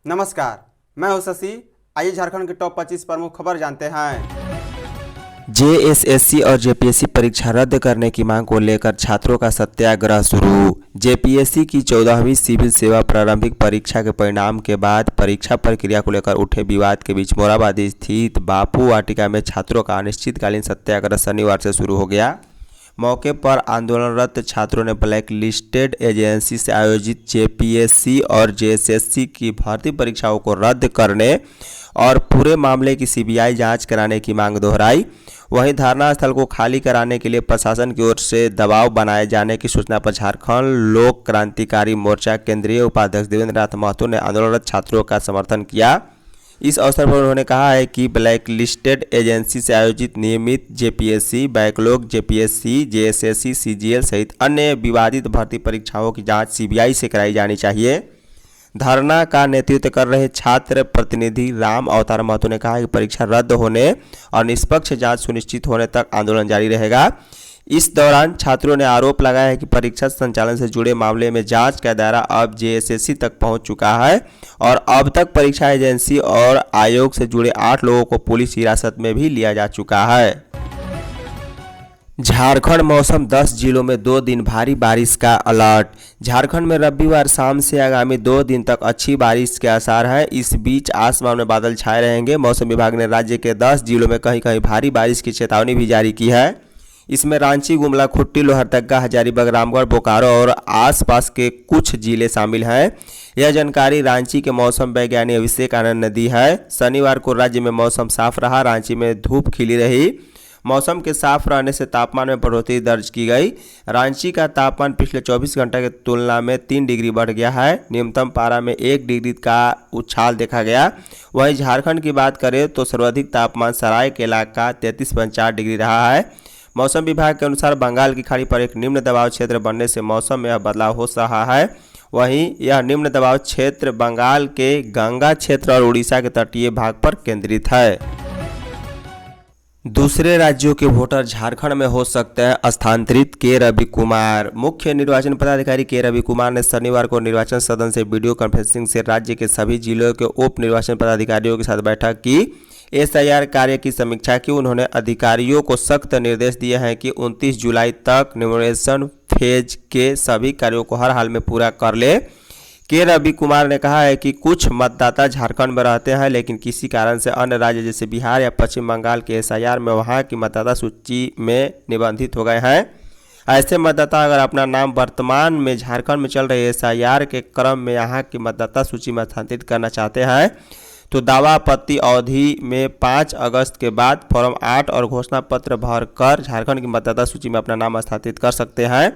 नमस्कार, मैं हूं शशि। आइए झारखंड की टॉप 25 प्रमुख खबर जानते हैं। जेएसएससी और जेपीएससी परीक्षा रद्द करने की मांग को लेकर छात्रों का सत्याग्रह शुरू। जेपीएससी की 14वीं सिविल सेवा प्रारंभिक परीक्षा के परिणाम के बाद परीक्षा प्रक्रिया को लेकर उठे विवाद के बीच मोरहाबादी स्थित बापू वाटिका में छात्रों का अनिश्चितकालीन सत्याग्रह शनिवार से शुरू हो गया। मौके पर आंदोलनरत छात्रों ने ब्लैक लिस्टेड एजेंसी से आयोजित जेपीएससी और जेएसएससी की भर्ती परीक्षाओं को रद्द करने और पूरे मामले की सीबीआई जांच कराने की मांग दोहराई। वहीं धरना स्थल को खाली कराने के लिए प्रशासन की ओर से दबाव बनाए जाने की सूचना पर झारखंड लोक क्रांतिकारी मोर्चा केंद्रीय उपाध्यक्ष देवेंद्र नाथ महतो ने आंदोलनरत छात्रों का समर्थन किया। इस अवसर पर उन्होंने कहा है कि ब्लैक लिस्टेड एजेंसी से आयोजित नियमित JPSC, backlog JPSC, JSSC, CGL सहित अन्य विवादित भर्ती परीक्षाओं की जांच सीबीआई से कराई जानी चाहिए। धरना का नेतृत्व कर रहे छात्र प्रतिनिधि राम अवतार महतो ने कहा कि परीक्षा रद्द होने और निष्पक्ष जांच सुनिश्चित होने तक आंदोलन जारी रहेगा। इस दौरान छात्रों ने आरोप लगाया है कि परीक्षा संचालन से जुड़े मामले में जांच का दायरा अब जेएसएससी तक पहुंच चुका है और अब तक परीक्षा एजेंसी और आयोग से जुड़े 8 लोगों को पुलिस हिरासत में भी लिया जा चुका है। झारखंड मौसम, 10 जिलों में 2 दिन भारी बारिश का अलर्ट। झारखंड में रविवार शाम से आगामी 2 दिन तक अच्छी बारिश के आसार हैं। इस बीच आसमान में बादल छाए रहेंगे। मौसम विभाग ने राज्य के 10 जिलों में कहीं कहीं भारी बारिश की चेतावनी भी जारी की है। इसमें रांची, गुमला, खुट्टी, लोहरदगा, हजारीबाग, रामगढ़, बोकारो और आसपास के कुछ जिले शामिल हैं। यह जानकारी रांची के मौसम वैज्ञानिक अभिषेक आनंद ने दी है। शनिवार को राज्य में मौसम साफ रहा। रांची में धूप खिली रही। मौसम के साफ रहने से तापमान में बढ़ोतरी दर्ज की गई। रांची का तापमान पिछले 24 घंटे की तुलना में 3 डिग्री बढ़ गया है। न्यूनतम पारा में 1 डिग्री का उछाल देखा गया। वहीं झारखंड की बात करें तो सर्वाधिक तापमान सरायकेला का 33.4 डिग्री रहा है। मौसम विभाग के अनुसार बंगाल की खाड़ी पर एक निम्न दबाव क्षेत्र बनने से मौसम में यह बदलाव हो रहा है। वहीं यह निम्न दबाव क्षेत्र बंगाल के गंगा क्षेत्र और उड़ीसा के तटीय भाग पर केंद्रित है। दूसरे राज्यों के वोटर झारखंड में हो सकते हैं स्थानांतरित। के रवि कुमार, मुख्य निर्वाचन पदाधिकारी के रवि कुमार ने शनिवार को निर्वाचन सदन से वीडियो कॉन्फ्रेंसिंग से राज्य के सभी जिलों के उप निर्वाचन पदाधिकारियों के साथ बैठक की। एसआईआर कार्य की समीक्षा की। उन्होंने अधिकारियों को सख्त निर्देश दिए हैं कि 29 जुलाई तक नॉमिनेशन फेज के सभी कार्यों को हर हाल में पूरा कर ले। के रवि कुमार ने कहा है कि कुछ मतदाता झारखंड में रहते हैं लेकिन किसी कारण से अन्य राज्य जैसे बिहार या पश्चिम बंगाल के एसआईआर में वहां की मतदाता सूची में निबंधित हो गए हैं। ऐसे मतदाता अगर अपना नाम वर्तमान में झारखंड में चल रहे एसआईआर के क्रम में यहाँ की मतदाता सूची में स्थानांतरित करना चाहते हैं तो दावा आपत्ति अवधि में 5 अगस्त के बाद फॉर्म 8 और घोषणा पत्र भरकर झारखंड की मतदाता सूची में अपना नाम स्थानांतरित कर सकते हैं।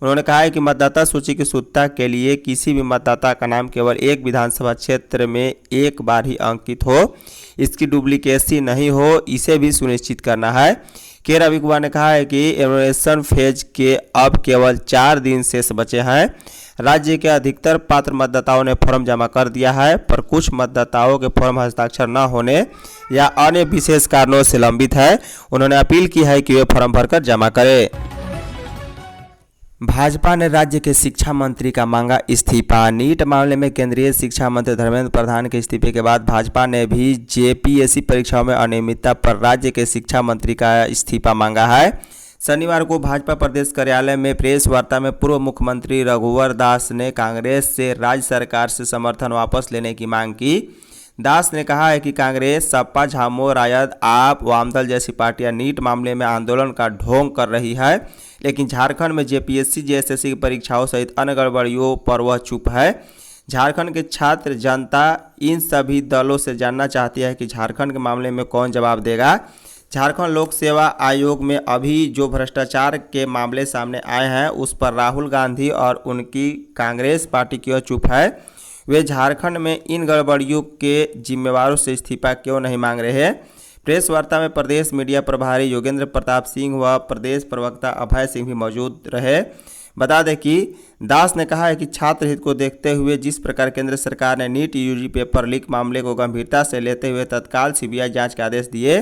उन्होंने कहा है कि मतदाता सूची की शुद्धता के लिए किसी भी मतदाता का नाम केवल एक विधानसभा क्षेत्र में एक बार ही अंकित हो, इसकी डुप्लीकेसी नहीं हो, इसे भी सुनिश्चित करना है। के रवि कुमार ने कहा है कि नॉमिनेशन फेज के अब केवल 4 दिन शेष बचे हैं। राज्य के अधिकतर पात्र मतदाताओं ने फॉर्म जमा कर दिया है, पर कुछ मतदाताओं के फॉर्म हस्ताक्षर न होने या अन्य विशेष कारणों से लंबित है। उन्होंने अपील की है कि वे फॉर्म भरकर जमा करें। भाजपा ने राज्य के शिक्षा मंत्री का मांगा इस्तीफा। नीट मामले में केंद्रीय शिक्षा मंत्री धर्मेंद्र प्रधान के इस्तीफे के बाद भाजपा ने भी जेपीएससी परीक्षाओं में अनियमितता पर राज्य के शिक्षा मंत्री का इस्तीफा मांगा है। शनिवार को भाजपा प्रदेश कार्यालय में प्रेस वार्ता में पूर्व मुख्यमंत्री रघुवर दास ने कांग्रेस से राज्य सरकार से समर्थन वापस लेने की मांग की। दास ने कहा है कि कांग्रेस, सपा, झामुमो, राजद, आप, वामदल जैसी पार्टियां नीट मामले में आंदोलन का ढोंग कर रही है, लेकिन झारखंड में जेपीएससी, जेएसएससी की परीक्षाओं सहित अन्य गड़बड़ियों पर वह चुप है। झारखंड के छात्र जनता इन सभी दलों से जानना चाहती है कि झारखंड के मामले में कौन जवाब देगा। झारखंड लोक सेवा आयोग में अभी जो भ्रष्टाचार के मामले सामने आए हैं उस पर राहुल गांधी और उनकी कांग्रेस पार्टी की ओर चुप है। वे झारखंड में इन गड़बड़ियों के जिम्मेवारों से इस्तीफा क्यों नहीं मांग रहे हैं। प्रेस वार्ता में प्रदेश मीडिया प्रभारी योगेंद्र प्रताप सिंह व प्रदेश प्रवक्ता अभय सिंह भी मौजूद रहे। बता दें कि दास ने कहा है कि छात्र हित को देखते हुए जिस प्रकार केंद्र सरकार ने नीट यूजी पेपर लीक मामले को गंभीरता से लेते हुए तत्काल सीबीआई जांच के आदेश दिए,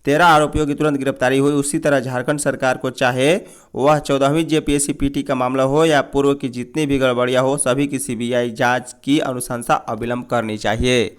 13 आरोपियों की तुरंत गिरफ्तारी हुई, उसी तरह झारखंड सरकार को चाहे वह 14वीं जेपीएससी पीटी का मामला हो या पूर्व की जितनी भी गड़बड़ियां हो, सभी की सीबीआई जांच की अनुशंसा अविलंब करनी चाहिए।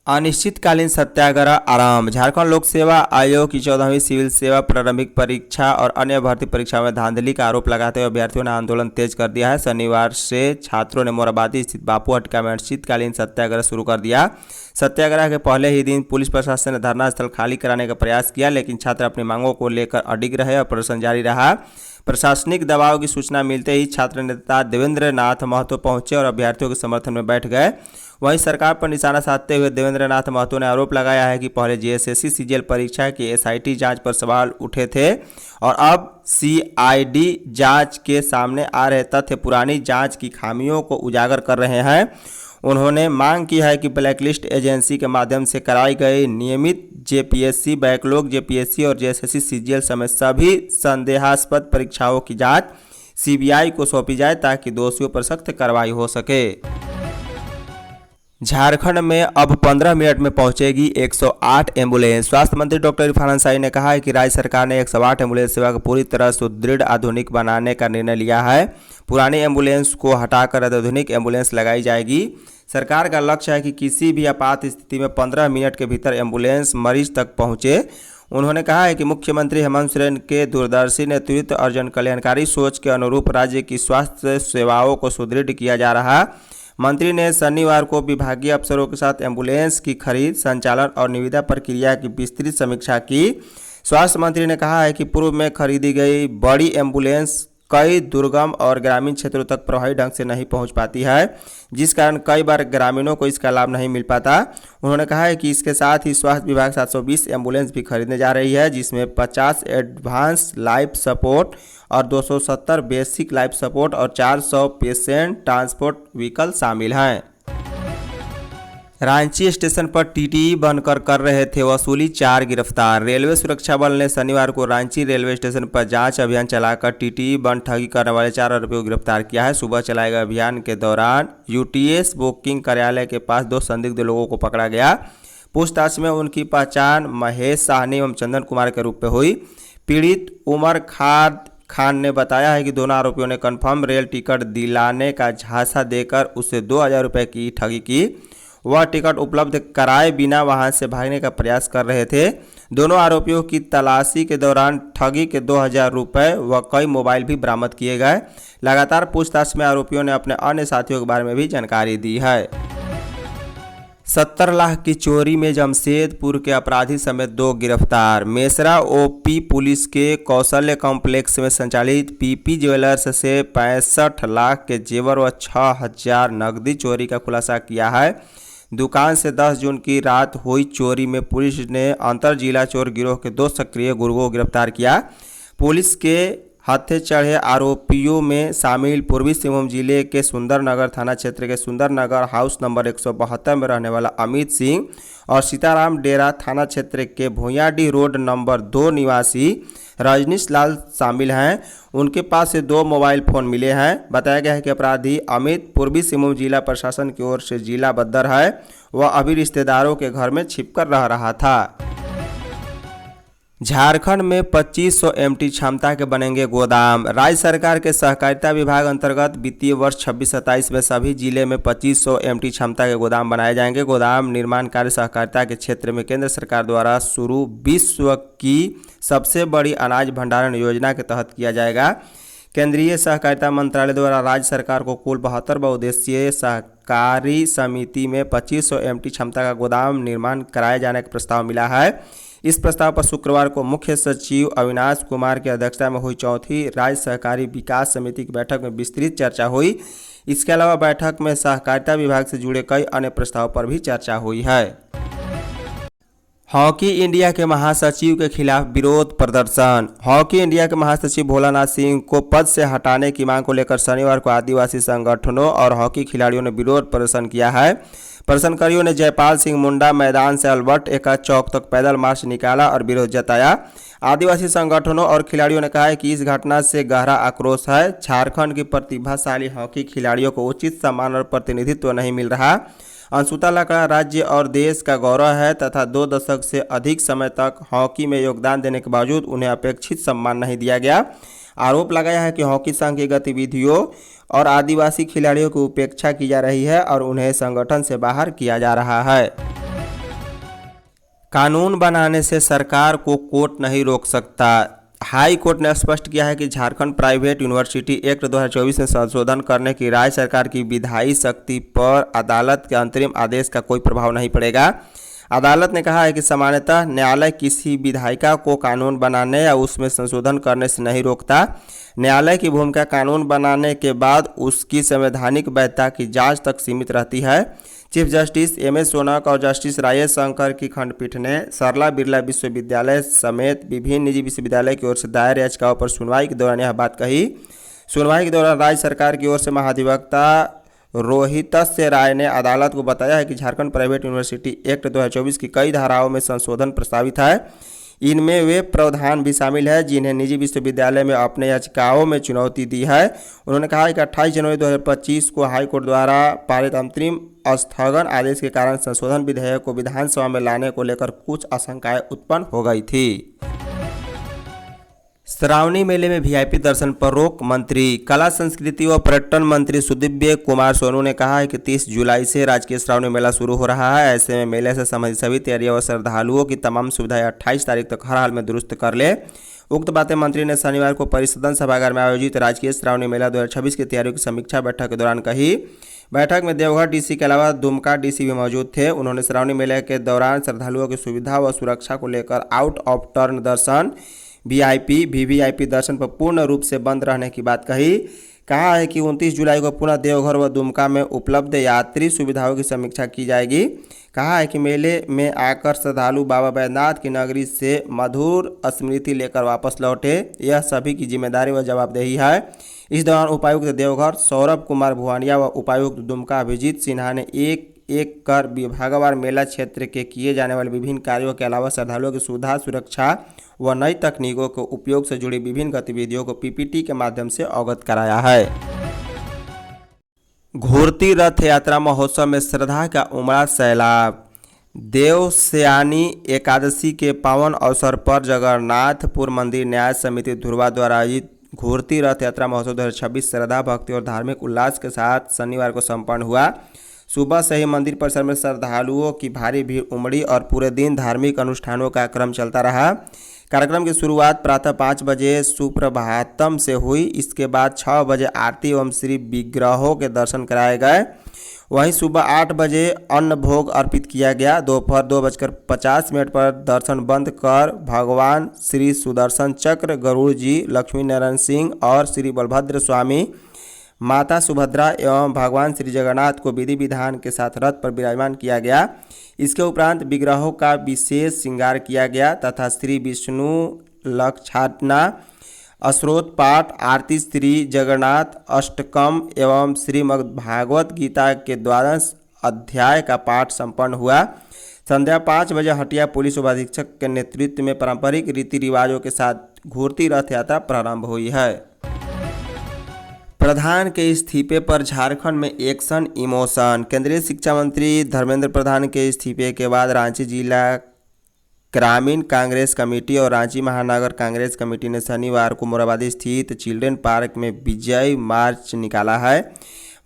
अनिश्चितकालीन सत्याग्रह आरंभ। झारखंड लोक सेवा आयोग की 14वीं सिविल सेवा प्रारंभिक परीक्षा और अन्य भर्ती परीक्षाओं में धांधली का आरोप लगाते हुए अभ्यर्थियों ने आंदोलन तेज कर दिया है। शनिवार से छात्रों ने मोराबादी स्थित बापू वाटिका में अनिश्चितकालीन सत्याग्रह शुरू कर दिया। सत्याग्रह के पहले ही दिन पुलिस प्रशासन ने धरना स्थल खाली कराने का प्रयास किया, लेकिन छात्र अपनी मांगों को लेकर अडिग रहे और प्रदर्शन जारी रहा। प्रशासनिक दबाव की सूचना मिलते ही छात्र नेता देवेंद्र नाथ महतो पहुंचे और अभ्यर्थियों के समर्थन में बैठ गए। वहीं सरकार पर निशाना साधते हुए देवेंद्र नाथ महतो ने आरोप लगाया है कि पहले जेएसएससी सीजीएल परीक्षा की एसआईटी जांच पर सवाल उठे थे और अब सीआईडी जांच के सामने आ रहे तथ्य पुरानी जांच की खामियों को उजागर कर रहे हैं। उन्होंने मांग की है कि ब्लैकलिस्ट एजेंसी के माध्यम से कराई गई नियमित जेपीएससी, बैकलॉग जेपीएससी और जेएसएससी सीजीएल समेत सभी संदेहास्पद परीक्षाओं की जांच सीबीआई को सौंपी जाए ताकि दोषियों पर सख्त कार्रवाई हो सके। झारखंड में अब 15 मिनट में पहुंचेगी 108 एम्बुलेंस। स्वास्थ्य मंत्री डॉक्टर इरफान अंसारी ने कहा है कि राज्य सरकार ने 108 एम्बुलेंस सेवा को पूरी तरह सुदृढ़ आधुनिक बनाने का निर्णय लिया है। पुरानी एम्बुलेंस को हटाकर अत्याधुनिक एम्बुलेंस लगाई जाएगी। सरकार का लक्ष्य है कि किसी भी आपात स्थिति में 15 मिनट के भीतर एम्बुलेंस मरीज तक पहुंचे। उन्होंने कहा है कि मुख्यमंत्री हेमंत सोरेन के दूरदर्शी नेतृत्व और जन कल्याणकारी सोच के अनुरूप राज्य की स्वास्थ्य सेवाओं को सुदृढ़ किया जा रहा। मंत्री ने शनिवार को विभागीय अफसरों के साथ एम्बुलेंस की खरीद, संचालन और निविदा प्रक्रिया की विस्तृत समीक्षा की। स्वास्थ्य मंत्री ने कहा है कि पूर्व में खरीदी गई बड़ी एम्बुलेंस कई दुर्गम और ग्रामीण क्षेत्रों तक प्रभावी ढंग से नहीं पहुंच पाती है, जिस कारण कई बार ग्रामीणों को इसका लाभ नहीं मिल पाता। उन्होंने कहा है कि इसके साथ ही स्वास्थ्य विभाग 720 एम्बुलेंस भी खरीदने जा रही है, जिसमें 50 एडवांस लाइफ सपोर्ट और 270 बेसिक लाइफ सपोर्ट और 400 पेशेंट ट्रांसपोर्ट व्हीकल शामिल हैं। रांची स्टेशन पर टीटीई बनकर कर रहे थे वसूली, 4 गिरफ्तार। रेलवे सुरक्षा बल ने शनिवार को रांची रेलवे स्टेशन पर जांच अभियान चलाकर टीटीई बन ठगी करने वाले 4 आरोपियों को गिरफ्तार किया है। सुबह चलाए गए अभियान के दौरान यूटीएस बुकिंग कार्यालय के पास 2 संदिग्ध लोगों को पकड़ा गया। पूछताछ में उनकी पहचान महेश साहनी एवं चंदन कुमार के रूप में हुई। पीड़ित उमर खान ने बताया है कि दोनों आरोपियों ने कन्फर्म रेल टिकट दिलाने का झांसा देकर उससे 2000 रुपये की ठगी की। वह टिकट उपलब्ध कराए बिना वहां से भागने का प्रयास कर रहे थे। दोनों आरोपियों की तलाशी के दौरान ठगी के 2000 रुपये व कई मोबाइल भी बरामद किए गए। लगातार पूछताछ में आरोपियों ने अपने अन्य साथियों के बारे में भी जानकारी दी है। 70 लाख की चोरी में जमशेदपुर के अपराधी समेत 2 गिरफ्तार। मेसरा ओपी पुलिस के कौशल्य कॉम्प्लेक्स में संचालित पीपी ज्वेलर्स से 65 लाख के जेवर व 6000 नकदी चोरी का खुलासा किया है। दुकान से 10 जून की रात हुई चोरी में पुलिस ने अंतर जिला चोर गिरोह के 2 सक्रिय गुर्गों को गिरफ्तार किया। पुलिस के हत्थे चढ़े आरोपियों में शामिल पूर्वी सिंहभूम जिले के सुंदरनगर थाना क्षेत्र के सुंदरनगर हाउस नंबर 172 में रहने वाला अमित सिंह और सीताराम डेरा थाना क्षेत्र के भुइयाडीह रोड नंबर 2 निवासी रजनीश लाल शामिल हैं। उनके पास से 2 मोबाइल फ़ोन मिले हैं। बताया गया है कि अपराधी अमित पूर्वी सिंहभूम जिला प्रशासन की ओर से जिला बद्दर है। वह अभी रिश्तेदारों के घर में छिपकर रह रहा था। झारखंड में 2500 एमटी क्षमता के बनेंगे गोदाम। राज्य सरकार के सहकारिता विभाग अंतर्गत वित्तीय वर्ष 26-27 में सभी जिले में 2500 एमटी क्षमता के गोदाम बनाए जाएंगे। गोदाम निर्माण कार्य सहकारिता के क्षेत्र में केंद्र सरकार द्वारा शुरू विश्व की सबसे बड़ी अनाज भंडारण योजना के तहत किया जाएगा। केंद्रीय सहकारिता मंत्रालय द्वारा राज्य सरकार को कुल 72 बहुउद्देशीय सहकारी समिति में 2500 एमटी क्षमता का गोदाम निर्माण कराए जाने का प्रस्ताव मिला है। इस प्रस्ताव पर शुक्रवार को मुख्य सचिव अविनाश कुमार की अध्यक्षता में हुई 4थी राज्य सहकारी विकास समिति की बैठक में विस्तृत चर्चा हुई। इसके अलावा बैठक में सहकारिता विभाग से जुड़े कई अन्य प्रस्तावों पर भी चर्चा हुई है। हॉकी इंडिया के महासचिव के खिलाफ विरोध प्रदर्शन। हॉकी इंडिया के महासचिव भोलानाथ सिंह को पद से हटाने की मांग को लेकर शनिवार को आदिवासी संगठनों और हॉकी खिलाड़ियों ने विरोध प्रदर्शन किया है। प्रदर्शनकारियों ने जयपाल सिंह मुंडा मैदान से अल्बर्ट एक्का चौक तक पैदल मार्च निकाला और विरोध जताया। आदिवासी संगठनों और खिलाड़ियों ने कहा है कि इस घटना से गहरा आक्रोश है। झारखंड की प्रतिभाशाली हॉकी खिलाड़ियों को उचित सम्मान और प्रतिनिधित्व नहीं मिल रहा। अंशुता लकड़ा राज्य और देश का गौरव है तथा 2 दशक से अधिक समय तक हॉकी में योगदान देने के बावजूद उन्हें अपेक्षित सम्मान नहीं दिया गया। आरोप लगाया है कि हॉकी संघ की गतिविधियों और आदिवासी खिलाड़ियों की उपेक्षा की जा रही है और उन्हें संगठन से बाहर किया जा रहा है। कानून बनाने से सरकार को कोर्ट नहीं रोक सकता। हाई कोर्ट ने स्पष्ट किया है कि झारखंड प्राइवेट यूनिवर्सिटी एक्ट 2024 में संशोधन करने की राज्य सरकार की विधायी शक्ति पर अदालत के अंतरिम आदेश का कोई प्रभाव नहीं पड़ेगा। अदालत ने कहा है कि सामान्यतः न्यायालय किसी विधायिका को कानून बनाने या उसमें संशोधन करने से नहीं रोकता। न्यायालय की भूमिका कानून बनाने के बाद उसकी संवैधानिक वैधता की जांच तक सीमित रहती है। Chief justice MS. सोनक और जस्टिस राजेश शंकर की खंडपीठ ने सरला बिरला विश्वविद्यालय समेत विभिन्न निजी विश्वविद्यालय की ओर से दायर याचिकाओं पर सुनवाई के दौरान यह बात कही। सुनवाई के दौरान राज्य सरकार की ओर से महाधिवक्ता रोहितस्य राय ने अदालत को बताया है कि झारखंड प्राइवेट यूनिवर्सिटी एक्ट 2024 की कई धाराओं में संशोधन प्रस्तावित है। इनमें वे प्रावधान भी शामिल है जिन्हें निजी विश्वविद्यालय में अपने याचिकाओं में चुनौती दी है। उन्होंने कहा कि 28 जनवरी 2025 को हाईकोर्ट द्वारा पारित अंतरिम स्थगन आदेश के कारण संशोधन विधेयक को विधानसभा में लाने को लेकर कुछ आशंकाएं उत्पन्न हो गई थी। श्रावणी मेले में वीआईपी दर्शन पर रोक। मंत्री कला संस्कृति व पर्यटन मंत्री सुदीव्य कुमार सोनू ने कहा है कि 30 जुलाई से राजकीय श्रावणी मेला शुरू हो रहा है। ऐसे में मेले से संबंधित सभी तैयारियां व श्रद्धालुओं की तमाम सुविधाएं 28 तारीख तक हर हाल में दुरुस्त कर ले। उक्त बातें मंत्री ने शनिवार को परिसदन सभागार में आयोजित राजकीय श्रावणी मेला 2026 की तैयारियों की समीक्षा बैठक के दौरान कही। बैठक में देवघर डीसी के अलावा दुमका डीसी भी मौजूद थे। उन्होंने श्रावणी मेले के दौरान श्रद्धालुओं की सुविधा व सुरक्षा को लेकर आउट ऑफ टर्न दर्शन, वीआईपी, वीवीआईपी दर्शन पर पूर्ण रूप से बंद रहने की बात कही। कहा है कि 29 जुलाई को पुनः देवघर व दुमका में उपलब्ध यात्री सुविधाओं की समीक्षा की जाएगी। कहा है कि मेले में आकर श्रद्धालु बाबा बैद्यनाथ की नगरी से मधुर स्मृति लेकर वापस लौटे, यह सभी की जिम्मेदारी व जवाबदेही है। इस दौरान उपायुक्त देवघर सौरभ कुमार भुवानिया व उपायुक्त दुमका अभिजीत सिन्हा ने एक कर विभागवार मेला क्षेत्र के किए जाने वाले विभिन्न कार्यों के अलावा श्रद्धालुओं की सुविधा, सुरक्षा व नई तकनीकों के उपयोग से जुड़ी विभिन्न गतिविधियों को पीपीटी के माध्यम से अवगत कराया है। घूरती रथ यात्रा महोत्सव में श्रद्धा का उमड़ा सैलाब। देवस्यानी एकादशी के पावन अवसर पर जगन्नाथपुर मंदिर न्याय समिति धुरवा द्वारा आयोजित घूरती रथ यात्रा महोत्सव 2026 श्रद्धा, भक्ति और धार्मिक उल्लास के साथ शनिवार को संपन्न हुआ। सुबह से ही मंदिर परिसर में श्रद्धालुओं की भारी भीड़ उमड़ी और पूरे दिन धार्मिक अनुष्ठानों का क्रम चलता रहा। कार्यक्रम की शुरुआत प्रातः 5 बजे सुप्रभातम से हुई। इसके बाद 6 बजे आरती एवं श्री विग्रहों के दर्शन कराए गए। वहीं सुबह 8 बजे अन्न भोग अर्पित किया गया। दोपहर 2:50 पर दर्शन बंद कर भगवान श्री सुदर्शन चक्र, गरुड़ जी, लक्ष्मी नारायण सिंह और श्री बलभद्र स्वामी, माता सुभद्रा एवं भगवान श्री जगन्नाथ को विधि विधान के साथ रथ पर विराजमान किया गया। इसके उपरांत विग्रहों का विशेष श्रृंगार किया गया तथा श्री विष्णु लक्षाटना, स्रोत पाठ, आरती, श्री जगन्नाथ अष्टकम एवं श्रीमद् भागवत गीता के 12 अध्याय का पाठ संपन्न हुआ। संध्या 5 बजे हटिया पुलिस उपाधीक्षक के नेतृत्व में पारंपरिक रीति रिवाजों के साथ घूरती रथ यात्रा प्रारंभ हुई है। प्रधान के इस्तीफे पर झारखंड में एक्शन इमोशन। केंद्रीय शिक्षा मंत्री धर्मेंद्र प्रधान के इस्तीफे के बाद रांची जिला ग्रामीण कांग्रेस कमेटी और रांची महानगर कांग्रेस कमेटी ने शनिवार को मोराबादी स्थित चिल्ड्रेन पार्क में विजय मार्च निकाला है।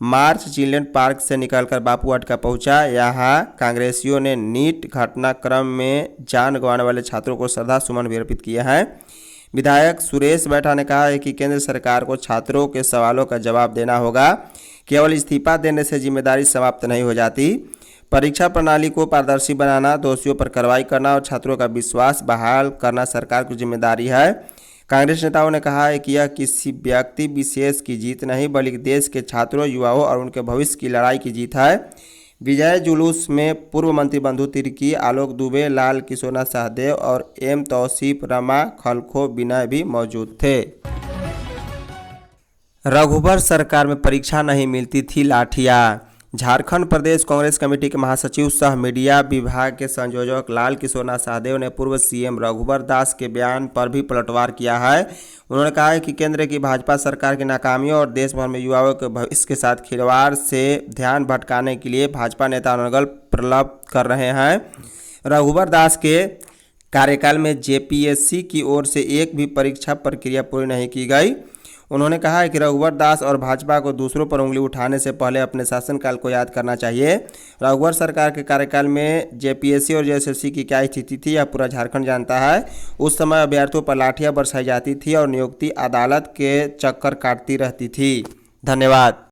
मार्च चिल्ड्रेन पार्क से निकलकर बापू वाटिका पहुंचा। यहां कांग्रेसियों ने नीट घटनाक्रम में जान गंवाने वाले छात्रों को श्रद्धा सुमन भी अर्पित किए हैं। विधायक सुरेश बैठा ने कहा है कि केंद्र सरकार को छात्रों के सवालों का जवाब देना होगा। केवल इस्तीफा देने से जिम्मेदारी समाप्त नहीं हो जाती। परीक्षा प्रणाली को पारदर्शी बनाना, दोषियों पर कार्रवाई करना और छात्रों का विश्वास बहाल करना सरकार की जिम्मेदारी है। कांग्रेस नेताओं ने कहा है कि यह किसी व्यक्ति विशेष की जीत नहीं बल्कि देश के छात्रों, युवाओं और उनके भविष्य की लड़ाई की जीत है। विजय जुलूस में पूर्व मंत्री बंधु तिर्की, आलोक दुबे, लाल किशोरनाथ सहदेव और एम तौसीफ, रमा खलखो, विनय भी मौजूद थे। रघुबर सरकार में परीक्षा नहीं मिलती थी लाठियां। झारखंड प्रदेश कांग्रेस कमेटी के महासचिव सह मीडिया विभाग के संयोजक लाल किशोरनाथ सहदेव ने पूर्व सीएम रघुवर दास के बयान पर भी पलटवार किया है। उन्होंने कहा है कि केंद्र की भाजपा सरकार की नाकामियों और देश भर में युवाओं के भविष्य के साथ खिलवाड़ से ध्यान भटकाने के लिए भाजपा नेता अनर्गल प्रलाप कर रहे हैं। रघुवर दास के कार्यकाल में जेपीएससी की ओर से एक भी परीक्षा प्रक्रिया पूरी नहीं की गई। उन्होंने कहा है कि रघुवर दास और भाजपा को दूसरों पर उंगली उठाने से पहले अपने शासनकाल को याद करना चाहिए। रघुवर सरकार के कार्यकाल में जेपीएससी और जेएसएससी की क्या स्थिति थी यह पूरा झारखंड जानता है। उस समय अभ्यर्थियों पर लाठियां बरसाई जाती थी और नियुक्ति अदालत के चक्कर काटती रहती थी। धन्यवाद।